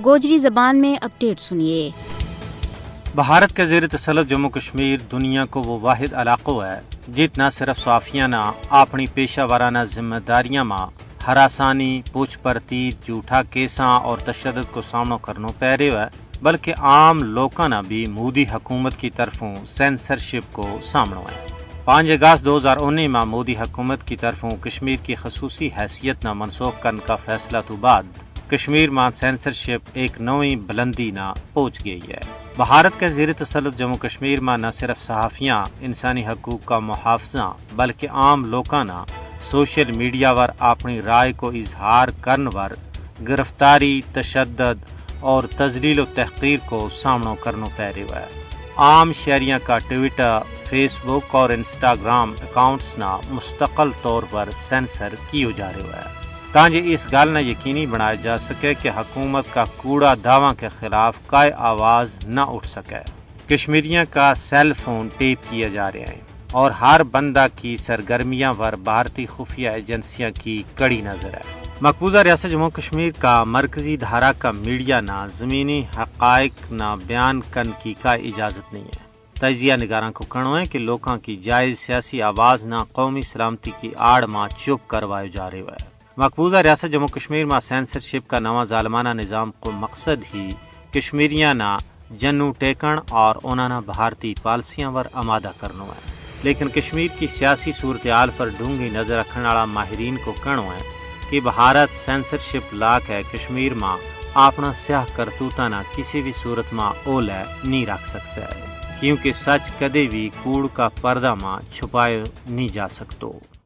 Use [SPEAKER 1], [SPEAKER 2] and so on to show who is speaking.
[SPEAKER 1] گوجری زبان میں اپڈیٹ سنیے۔
[SPEAKER 2] بھارت کے زیر تسلط جموں کشمیر دنیا کو وہ واحد علاقہ ہے جت نہ صرف صافیانہ اپنی پیشہ ورانہ ذمہ داریاں ماں ہراسانی، پوچھ پرتیت، جھوٹا کیساں اور تشدد کو سامنا کرنا پی رہا ہے، بلکہ عام لوکاں نہ بھی مودی حکومت کی طرفوں سینسرشپ کو سامنا ہے۔ 5 اگست 2019 میں مودی حکومت کی طرفوں کشمیر کی خصوصی حیثیت نہ منسوخ کرنے کا فیصلہ تو بعد کشمیر میں سینسرشپ ایک نئی بلندی نہ پہنچ گئی ہے۔ بھارت کے زیر تسلط جموں کشمیر میں نہ صرف صحافیاں انسانی حقوق کا محافظہ بلکہ عام لوکاں نہ سوشل میڈیا پر اپنی رائے کو اظہار کرنے پر گرفتاری، تشدد اور تذلیل و تحقیر کو سامنا کرنا پی رہا ہے۔ عام شہریوں کا ٹویٹر، فیس بک اور انسٹاگرام اکاؤنٹس نہ مستقل طور پر سینسر کیے جا رہا ہے تاکہ اس گل نہ یقینی بنایا جا سکے کہ حکومت کا کوڑا دعویٰ کے خلاف کوئی آواز نہ اٹھ سکے۔ کشمیریوں کا سیل فون ٹیپ کیا جا رہے ہیں اور ہر بندہ کی سرگرمیاں پر بھارتی خفیہ ایجنسیاں کی کڑی نظر ہے۔ مقبوضہ ریاست جموں کشمیر کا مرکزی دھارا کا میڈیا نہ زمینی حقائق نہ بیان کرنے کی کوئی اجازت نہیں ہے۔ تجزیہ نگاراں کو کہنا ہے کہ لوگوں کی جائز سیاسی آواز نہ قومی سلامتی کی آڑ میں چپ کروایا جا رہا ہے۔ مقبوضہ ریاست جموں کشمیر میں سینسرشپ کا نواں ظالمانہ نظام کو مقصد ہی کشمیریاں نہ جنو ٹیکن اور انہوں نے بھارتی پالیسیاں پر آمادہ کرنا ہے، لیکن کشمیر کی سیاسی صورتحال پر ڈونگی نظر رکھنے والا ماہرین کو کہنا ہے کہ بھارت سینسرشپ لا کے کشمیر میں اپنا سیاہ کرتوتاں نہ کسی بھی صورت میں اولے نہیں رکھ سکتا ہے، کیونکہ سچ کدے بھی کوڑ کا پردہ میں چھپائے نہیں جا سکتا۔